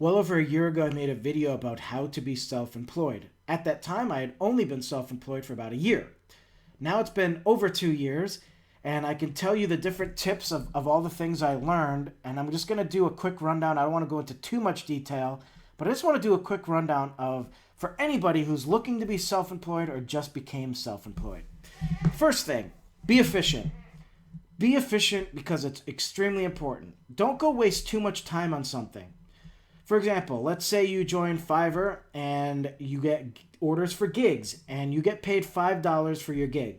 Well over a year ago, I made a video about how to be self-employed. At that time, I had only been self-employed for about a year. Now it's been over 2 years, and I can tell you the different tips of all the things I learned, and I'm just going to do a quick rundown. I don't want to go into too much detail, but I just want to do a quick rundown of for anybody who's looking to be self-employed or just became self-employed. First thing, be efficient. Be efficient because it's extremely important. Don't go waste too much time on something. For example, let's say you join Fiverr and you get orders for gigs and you get paid $5 for your gig.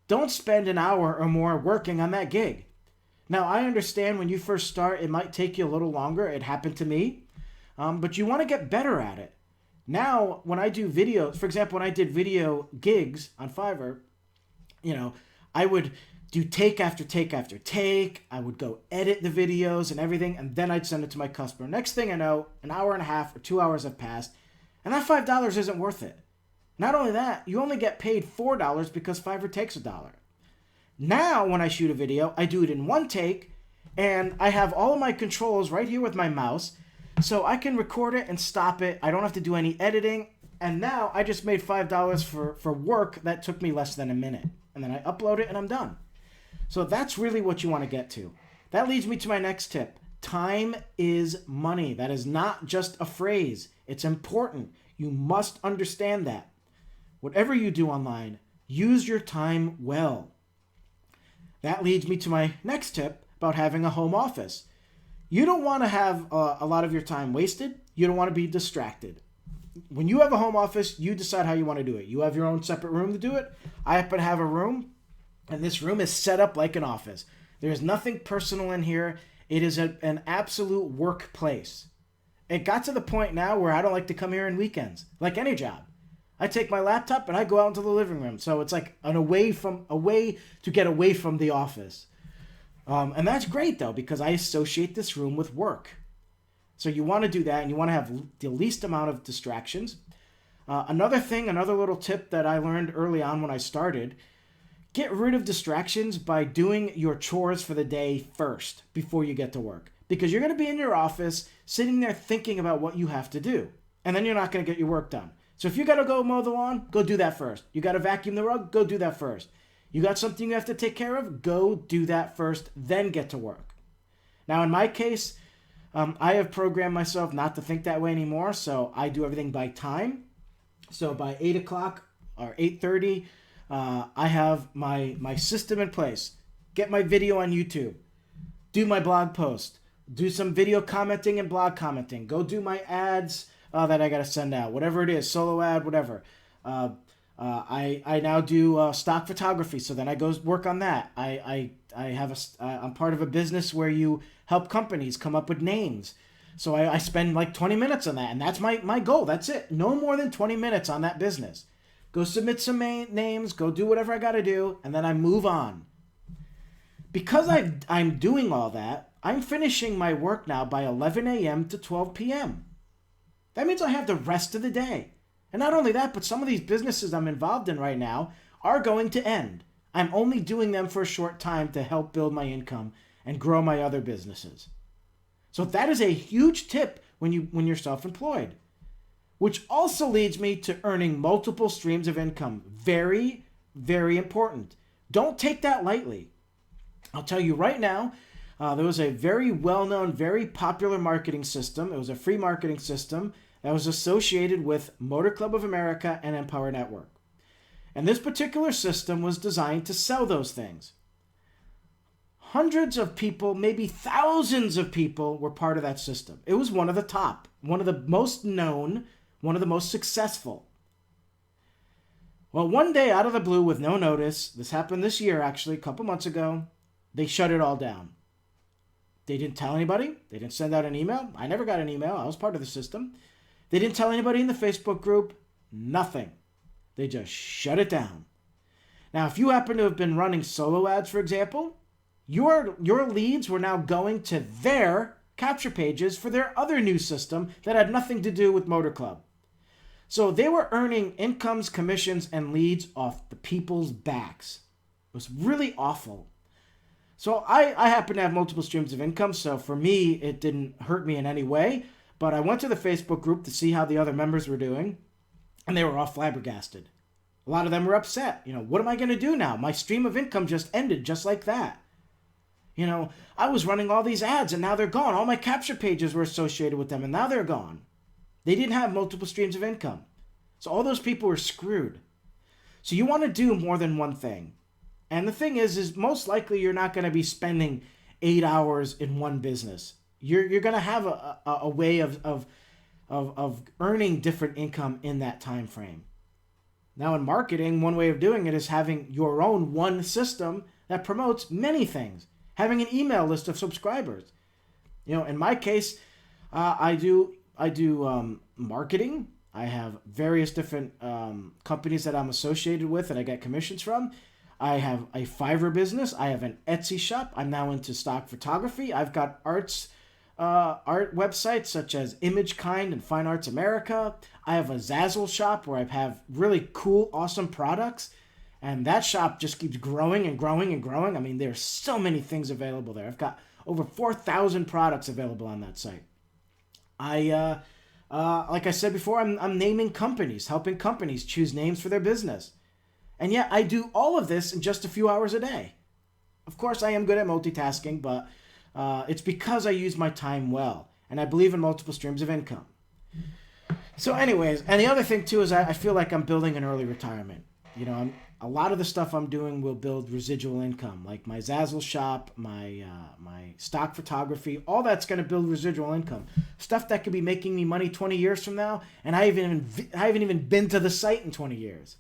Don't spend an hour or more working on that gig. Now, I understand when you first start, it might take you a little longer. It happened to me, but you want to get better at it. Now, when I do videos, for example, when I did video gigs on Fiverr, I would do take after take after take. I would go edit the videos and everything, and then I'd send it to my customer. Next thing I know, an hour and a half or 2 hours have passed, and that $5 isn't worth it. Not only that, you only get paid $4 because Fiverr takes $1. Now, when I shoot a video, I do it in one take, and I have all of my controls right here with my mouse, so I can record it and stop it. I don't have to do any editing, and now I just made $5 for work that took me less than a minute. And then I upload it and I'm done. So that's really what you want to get to. That leads me to my next tip. Time is money. That is not just a phrase. It's important. You must understand that. Whatever you do online, use your time well. That leads me to my next tip about having a home office. You don't want to have a lot of your time wasted. You don't want to be distracted. When you have a home office, you decide how you want to do it. You have your own separate room to do it. I happen to have a room, and this room is set up like an office. There's nothing personal in here. It is an absolute workplace. It got to the point now where I don't like to come here on weekends, like any job. I take my laptop and I go out into the living room. So it's like a way to get away from the office. And that's great, though, because I associate this room with work. So you want to do that, and you want to have the least amount of distractions. Another little tip that I learned early on when I started, get rid of distractions by doing your chores for the day first before you get to work. Because you're going to be in your office sitting there thinking about what you have to do, and then you're not going to get your work done. So if you got to go mow the lawn, go do that first. You got to vacuum the rug, go do that first. You got something you have to take care of, go do that first, then get to work. Now, in my case, I have programmed myself not to think that way anymore, so I do everything by time. So by 8 o'clock or 8:30, I have my system in place. Get my video on YouTube. Do my blog post. Do some video commenting and blog commenting. Go do my ads that I got to send out. Whatever it is, solo ad, whatever. I now do stock photography, so then I go work on that. I'm part of a business where you help companies come up with names. So I spend like 20 minutes on that, and that's my goal. That's it. No more than 20 minutes on that business. Go submit some names, go do whatever I got to do, and then I move on. Because I'm doing all that, I'm finishing my work now by 11 a.m. to 12 p.m. That means I have the rest of the day. And not only that, but some of these businesses I'm involved in right now are going to end. I'm only doing them for a short time to help build my income and grow my other businesses. So that is a huge tip when you're self-employed, which also leads me to earning multiple streams of income. Very, very important. Don't take that lightly. I'll tell you right now, there was a very well-known, very popular marketing system. It was a free marketing system that was associated with Motor Club of America and Empower Network. And this particular system was designed to sell those things. Hundreds of people, maybe thousands of people were part of that system. It was one of the top, one of the most known, one of the most successful. Well, one day out of the blue with no notice, this happened this year actually, a couple months ago, they shut it all down. They didn't tell anybody. They didn't send out an email. I never got an email. I was part of the system. They didn't tell anybody in the Facebook group. Nothing. They just shut it down. Now, if you happen to have been running solo ads, for example, your leads were now going to their capture pages for their other new system that had nothing to do with Motor Club. So they were earning incomes, commissions, and leads off the people's backs. It was really awful. So I happen to have multiple streams of income, so for me, it didn't hurt me in any way. But I went to the Facebook group to see how the other members were doing, and they were all flabbergasted. A lot of them were upset. What am I going to do now? My stream of income just ended just like that. I was running all these ads and now they're gone. All my capture pages were associated with them and now they're gone. They didn't have multiple streams of income. So all those people were screwed. So you want to do more than one thing. And the thing is most likely you're not going to be spending 8 hours in one business. You're going to have a way of earning different income in that time frame. Now in marketing, one way of doing it is having your own one system that promotes many things. Having an email list of subscribers. In my case, I do marketing. I have various different companies that I'm associated with and I get commissions from. I have a Fiverr business. I have an Etsy shop. I'm now into stock photography. I've got art websites such as ImageKind and Fine Arts America. I have a Zazzle shop where I have really cool, awesome products. And that shop just keeps growing and growing and growing. I mean, there's so many things available there. I've got over 4,000 products available on that site. Like I said before, I'm naming companies, helping companies choose names for their business. And yet I do all of this in just a few hours a day. Of course, I am good at multitasking, but it's because I use my time well. And I believe in multiple streams of income. So anyways, and the other thing too is I feel like I'm building an early retirement. A lot of the stuff I'm doing will build residual income, like my Zazzle shop, my stock photography. All that's going to build residual income, stuff that could be making me money 20 years from now, and I haven't even been to the site in 20 years.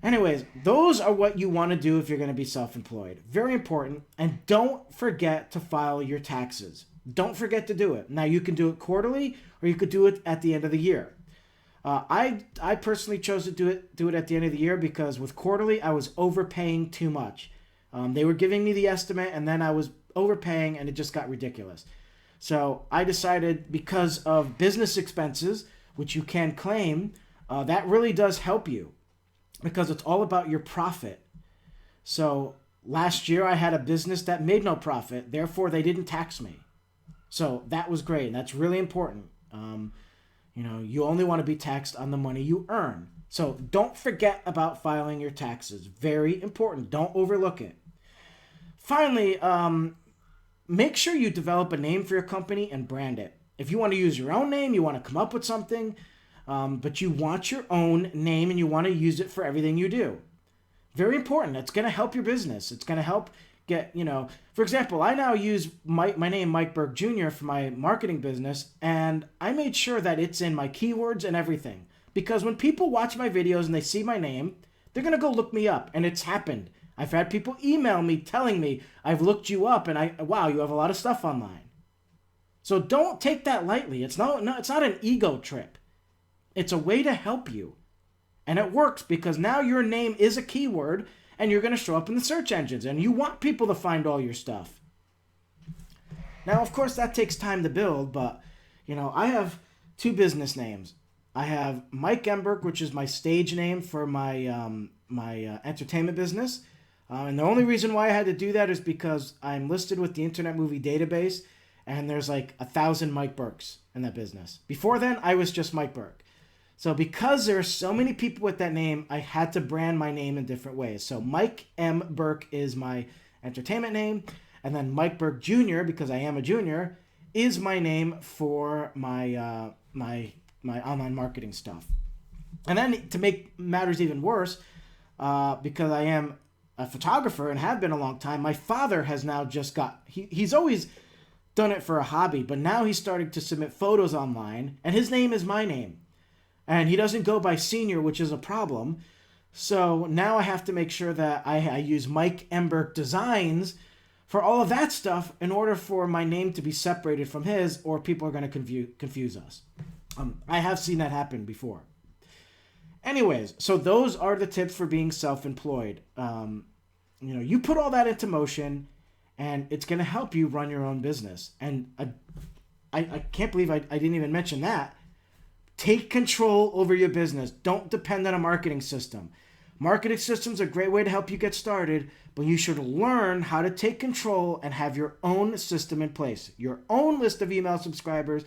Anyways, those are what you want to do if you're going to be self-employed. Very important, and don't forget to file your taxes. Don't forget to do it. Now you can do it quarterly, or you could do it at the end of the year. I personally chose to do it at the end of the year because with quarterly I was overpaying too much. They were giving me the estimate and then I was overpaying and it just got ridiculous. So I decided because of business expenses, which you can claim, that really does help you because it's all about your profit. So last year I had a business that made no profit, therefore they didn't tax me. So that was great and that's really important. You only want to be taxed on the money you earn. So don't forget about filing your taxes. Very important. Don't overlook it. Finally, make sure you develop a name for your company and brand it. If you want to use your own name, you want to come up with something, but you want your own name and you want to use it for everything you do. Very important. It's going to help your business. It's going to help get, for example, I now use my name, Mike Burke Jr., for my marketing business, and I made sure that it's in my keywords and everything. Because when people watch my videos and they see my name, they're going to go look me up, and it's happened. I've had people email me telling me, I've looked you up, and wow, you have a lot of stuff online. So don't take that lightly. It's not an ego trip. It's a way to help you. And it works because now your name is a keyword, and you're going to show up in the search engines, and you want people to find all your stuff. Now, of course, that takes time to build, but, I have 2 business names. I have Mike Emberg, which is my stage name for my entertainment business. And the only reason why I had to do that is because I'm listed with the Internet Movie Database, and there's like 1,000 Mike Burks in that business. Before then, I was just Mike Burke. So because there are so many people with that name, I had to brand my name in different ways. So Mike M. Burke is my entertainment name. And then Mike Burke Jr., because I am a junior, is my name for my my online marketing stuff. And then to make matters even worse, because I am a photographer and have been a long time, my father has now just he's always done it for a hobby, but now he's starting to submit photos online, and his name is my name. And he doesn't go by senior, which is a problem. So now I have to make sure that I use Mike Emberg Designs for all of that stuff in order for my name to be separated from his, or people are going to confuse us. I have seen that happen before. Anyways, so those are the tips for being self-employed. You put all that into motion, and it's going to help you run your own business. And I can't believe I didn't even mention that. Take control over your business. Don't depend on a marketing system. Marketing systems are a great way to help you get started, but you should learn how to take control and have your own system in place. Your own list of email subscribers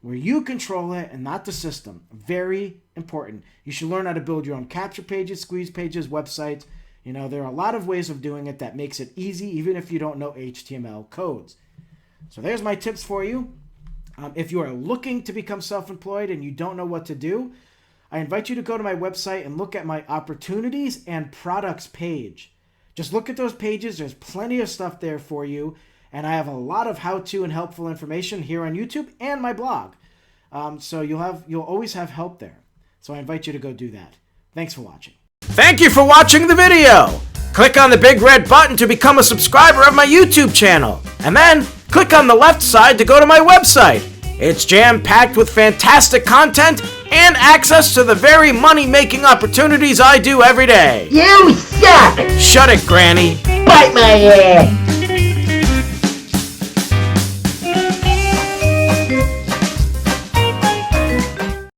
where you control it and not the system. Very important. You should learn how to build your own capture pages, squeeze pages, websites. You know, there are a lot of ways of doing it that makes it easy, even if you don't know HTML codes. So there's my tips for you. If you are looking to become self-employed and you don't know what to do, I invite you to go to my website and look at my opportunities and products page. Just look at those pages. There's plenty of stuff there for you. And I have a lot of how-to and helpful information here on YouTube and my blog. So you'll always have help there. So I invite you to go do that. Thanks for watching. Thank you for watching the video. Click on the big red button to become a subscriber of my YouTube channel. And then click on the left side to go to my website. It's jam-packed with fantastic content and access to the very money-making opportunities I do every day. You suck! Shut it, Granny. Bite my ass!